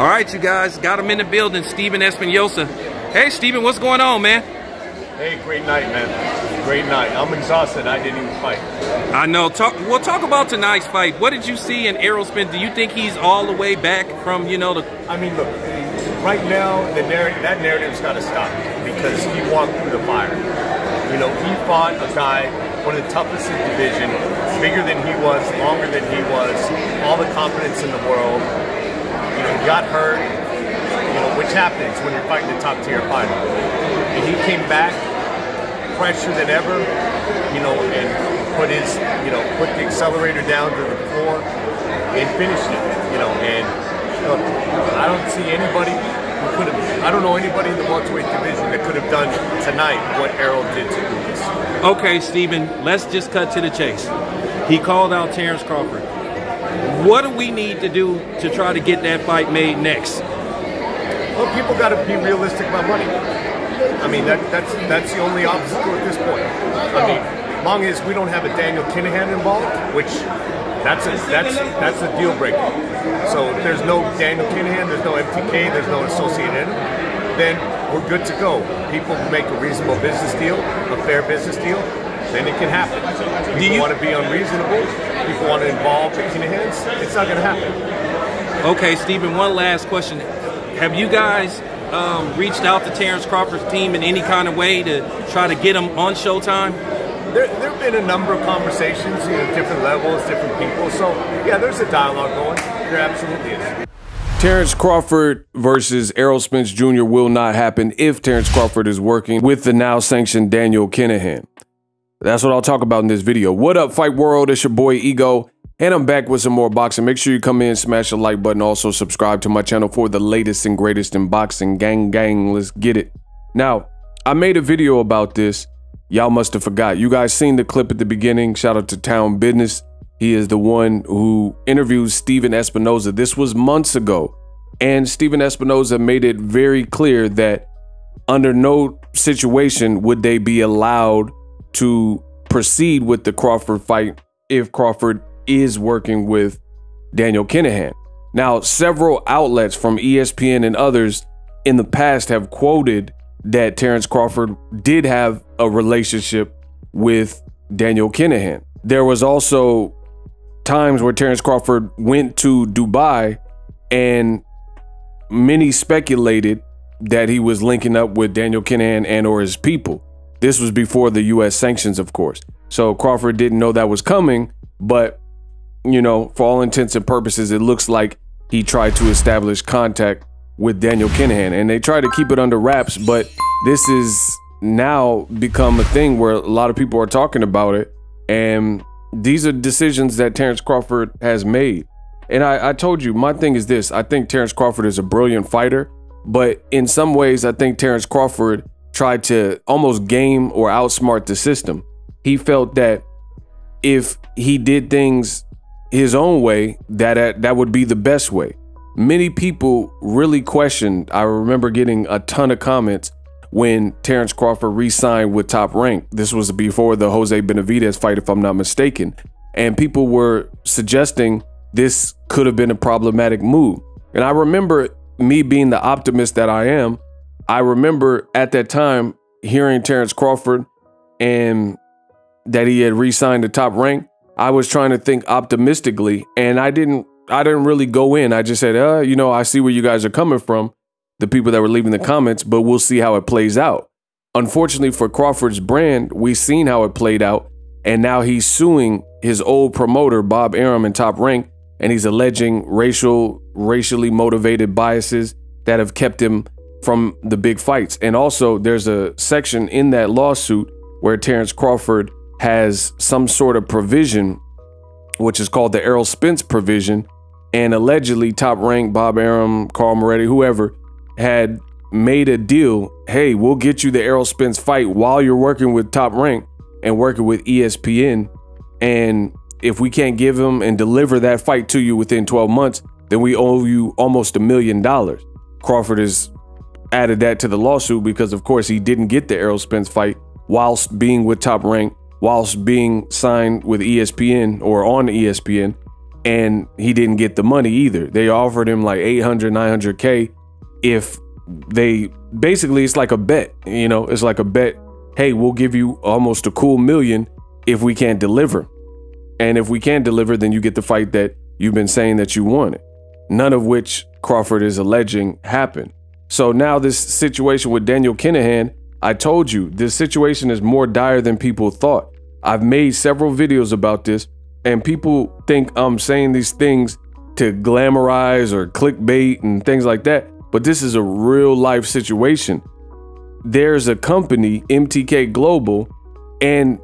All right, you guys, got him in the building, Steven Espinoza. Hey, Steven, what's going on, man? Hey, great night, man. Great night. I'm exhausted. I didn't even fight. I know. We'll talk about tonight's fight. What did you see in Errol Spence? Do you think he's all the way back from, you know, the... I mean, look, right now, that narrative's got to stop because he walked through the fire. You know, he fought a guy, one of the toughest in the division, bigger than he was, longer than he was, all the confidence in the world. You know, got hurt, you know, which happens when you're fighting a top-tier fighter. And he came back fresher than ever, you know, and put the accelerator down to the floor and finished it, you know. And look, I don't see anybody who could have, I don't know anybody in the welterweight division that could have done tonight what Errol did to Lucas. Okay, Steven, let's just cut to the chase. He called out Terence Crawford. What do we need to do to try to get that fight made next? Well, people got to be realistic about money. I mean, that's the only obstacle at this point. I mean, as long as we don't have a Daniel Kinahan involved, which that's a deal breaker. So if there's no Daniel Kinahan, there's no MTK, there's no associated, then we're good to go. People make a reasonable business deal, a fair business deal, then it can happen. People want to be unreasonable. People want to involve the Kinahans. It's not going to happen. Okay, Steven, one last question. Have you guys reached out to Terence Crawford's team in any kind of way to try to get him on Showtime? There have been a number of conversations, you know, different levels, different people. So, yeah, there's a dialogue going. There absolutely is. Terence Crawford versus Errol Spence Jr. will not happen if Terence Crawford is working with the now sanctioned Daniel Kinahan. That's what I'll talk about in this video. What up, Fight World? It's your boy Ego, and I'm back with some more boxing. Make sure you come in, smash the like button. Also, subscribe to my channel for the latest and greatest in boxing. Gang, let's get it. Now, I made a video about this. Y'all must have forgot. You guys seen the clip at the beginning. Shout out to Town Business. He is the one who interviews Steven Espinoza. This was months ago. And Steven Espinoza made it very clear that under no situation would they be allowed to proceed with the Crawford fight if Crawford is working with Daniel Kinahan. Now, several outlets from ESPN and others in the past have quoted that Terence Crawford did have a relationship with Daniel Kinahan. There was also times where Terence Crawford went to Dubai and many speculated that he was linking up with Daniel Kinahan and or his people. This was before the U.S. sanctions, of course. So Crawford didn't know that was coming, but, you know, for all intents and purposes, it looks like he tried to establish contact with Daniel Kinahan, and they tried to keep it under wraps, but this is now become a thing where a lot of people are talking about it, and these are decisions that Terence Crawford has made. And I told you, my thing is this. I think Terence Crawford is a brilliant fighter, but in some ways, I think Terence Crawford tried to almost game or outsmart the system. He felt that if he did things his own way, that would be the best way. Many people really questioned. I remember getting a ton of comments when Terence Crawford re-signed with Top Rank. This was before the Jose Benavidez fight, if I'm not mistaken. And people were suggesting this could have been a problematic move. And I remember me being the optimist that I am. I remember at that time hearing Terence Crawford and that he had re-signed to Top Rank. I was trying to think optimistically, and I didn't really go in. I just said, you know, I see where you guys are coming from, the people that were leaving the comments, but we'll see how it plays out. Unfortunately for Crawford's brand, we've seen how it played out, and now he's suing his old promoter, Bob Arum, in Top Rank, and he's alleging racially motivated biases that have kept him from the big fights. And also, there's a section in that lawsuit where Terence Crawford has some sort of provision, which is called the Errol Spence provision, and allegedly Top Rank, Bob Arum, Carl Moretti, whoever, had made a deal. Hey, we'll get you the Errol Spence fight while you're working with Top Rank and working with ESPN. And if we can't give him and deliver that fight to you within 12 months, then we owe you almost $1 million. Crawford has added that to the lawsuit because, of course, he didn't get the Errol Spence fight whilst being with Top Rank, whilst being signed with ESPN or on ESPN. and he didn't get the money either. They offered him like 800, 900K if they, basically it's like a bet, you know, it's like a bet. Hey, we'll give you almost a cool $1 million if we can't deliver. And if we can't deliver, then you get the fight that you've been saying that you wanted. None of which Crawford is alleging happened. So now this situation with Daniel Kinahan, I told you, this situation is more dire than people thought. I've made several videos about this, and people think I'm saying these things to glamorize or clickbait and things like that. But this is a real life situation. There's a company, MTK Global, and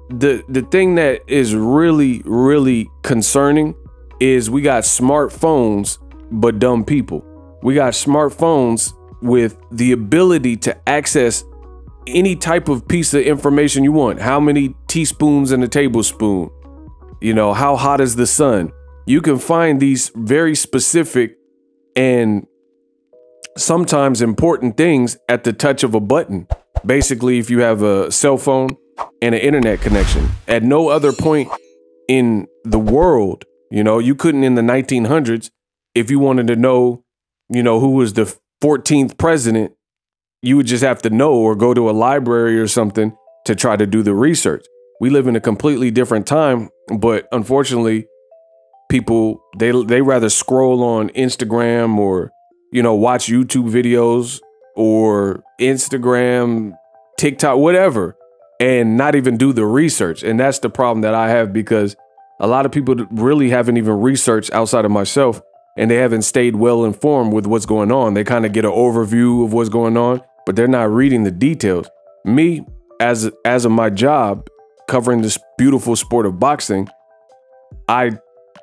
the thing that is really, really concerning is we got smartphones, but dumb people. We got smartphones with the ability to access any type of piece of information you want. How many teaspoons in a tablespoon? You know, how hot is the sun? You can find these very specific and sometimes important things at the touch of a button. Basically, if you have a cell phone and an internet connection, at no other point in the world, you know, you couldn't in the 1900s, if you wanted to know, you know, who was the 14th president, you would just have to know or go to a library or something to try to do the research. We live in a completely different time, but unfortunately, people, they rather scroll on Instagram or, you know, watch YouTube videos or Instagram, TikTok, whatever, and not even do the research. And that's the problem that I have, because a lot of people really haven't even researched outside of myself, and they haven't stayed well informed with what's going on. They kind of get an overview of what's going on, but they're not reading the details. Me, as of my job, covering this beautiful sport of boxing, I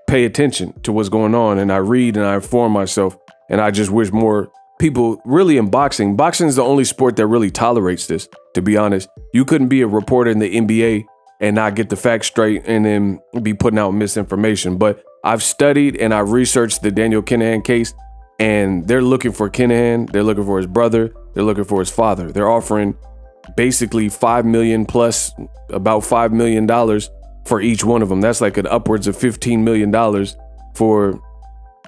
pay attention to what's going on, and I read and I inform myself. And I just wish more people really in boxing. Boxing is the only sport that really tolerates this, to be honest. You couldn't be a reporter in the NBA and not get the facts straight and then be putting out misinformation. But I've studied and I've researched the Daniel Kinahan case, and they're looking for Kinahan. They're looking for his brother. They're looking for his father. They're offering basically $5 million plus about $5 million for each one of them. That's like an upwards of $15 million for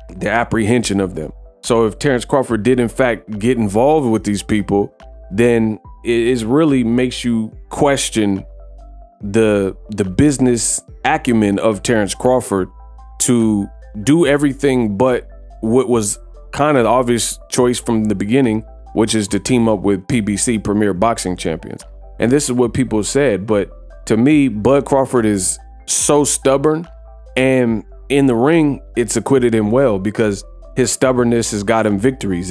the apprehension of them. So if Terence Crawford did in fact get involved with these people, then it really makes you question the business acumen of Terence Crawford to do everything but what was kind of the obvious choice from the beginning, which is to team up with PBC, Premier Boxing Champions. And this is what people said, but to me, Bud Crawford is so stubborn, and in the ring, it's acquitted him well, because his stubbornness has got him victories.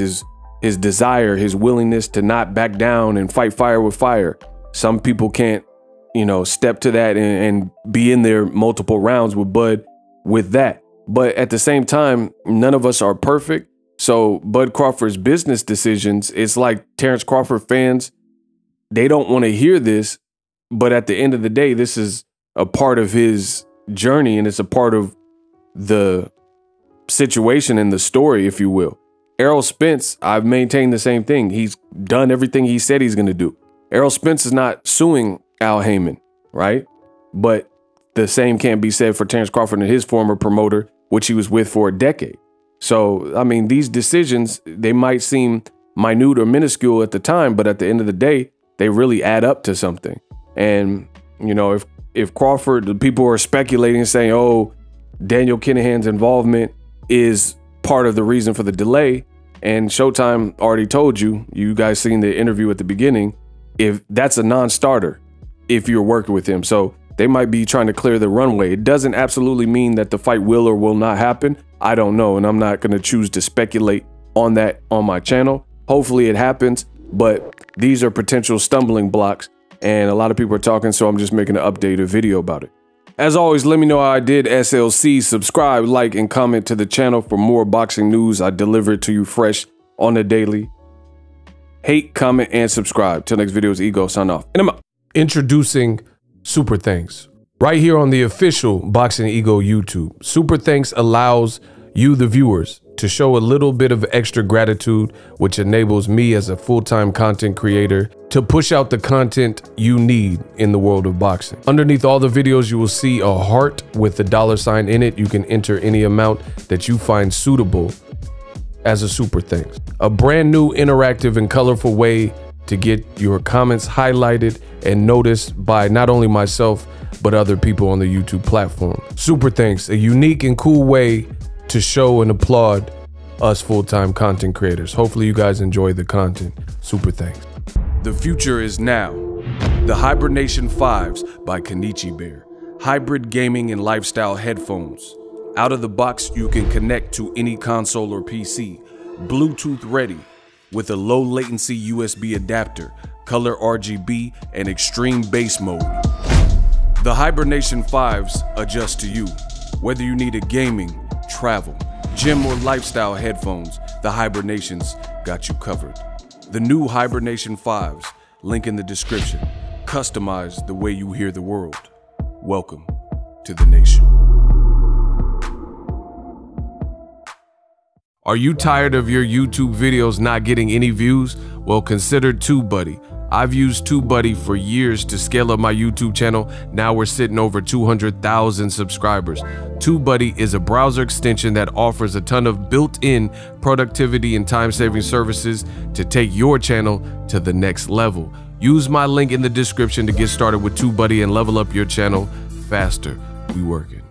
His desire, his willingness to not back down and fight fire with fire. Some people can't, you know, step to that and be in there multiple rounds with Bud with that. But at the same time, none of us are perfect. So Bud Crawford's business decisions, it's like Terence Crawford fans, they don't want to hear this. But at the end of the day, this is a part of his journey, and it's a part of the situation and the story, if you will. Errol Spence, I've maintained the same thing. He's done everything he said he's going to do. Errol Spence is not suing Al Heyman, right? But the same can't be said for Terence Crawford and his former promoter, which he was with for a decade. So, I mean, these decisions, they might seem minute or minuscule at the time, but at the end of the day, they really add up to something. And, you know, if Crawford, the people are speculating and saying, oh, Daniel Kinahan's involvement is part of the reason for the delay, and Showtime already told you, you guys seen the interview at the beginning, if that's a non-starter if you're working with him. So they might be trying to clear the runway. It doesn't absolutely mean that the fight will or will not happen. I don't know, and I'm not going to choose to speculate on that on my channel. Hopefully it happens, but these are potential stumbling blocks, and a lot of people are talking, so I'm just making an updated video about it. As always, let me know how I did, SLC. Subscribe, like, and comment to the channel for more boxing news. I deliver it to you fresh on the daily. Hate, comment, and subscribe. Till next video, is Ego. Sign off. And I'm out. Introducing Super Thanks. Right here on the official Boxing Ego YouTube. Super Thanks allows you, the viewers, to show a little bit of extra gratitude, which enables me as a full-time content creator to push out the content you need in the world of boxing. Underneath all the videos, you will see a heart with the $sign in it. You can enter any amount that you find suitable as a super thanks. A brand new interactive and colorful way to get your comments highlighted and noticed by not only myself, but other people on the YouTube platform. Super thanks, a unique and cool way to show and applaud us full-time content creators. Hopefully you guys enjoy the content. Super thanks. The future is now. The Hibernation 5s by Kenichi Bear. Hybrid gaming and lifestyle headphones. Out of the box, you can connect to any console or PC. Bluetooth ready with a low latency USB adapter, color RGB, and extreme bass mode. The Hibernation 5s adjust to you. Whether you need a gaming, travel, gym, or lifestyle headphones, the Hibernations got you covered. The new Hibernation 5s, link in the description. Customize the way you hear the world. Welcome to the nation. Are you tired of your YouTube videos not getting any views? Well, consider TubeBuddy. I've used TubeBuddy for years to scale up my YouTube channel. Now we're sitting over 200,000 subscribers. TubeBuddy is a browser extension that offers a ton of built-in productivity and time-saving services to take your channel to the next level. Use my link in the description to get started with TubeBuddy and level up your channel faster. We working.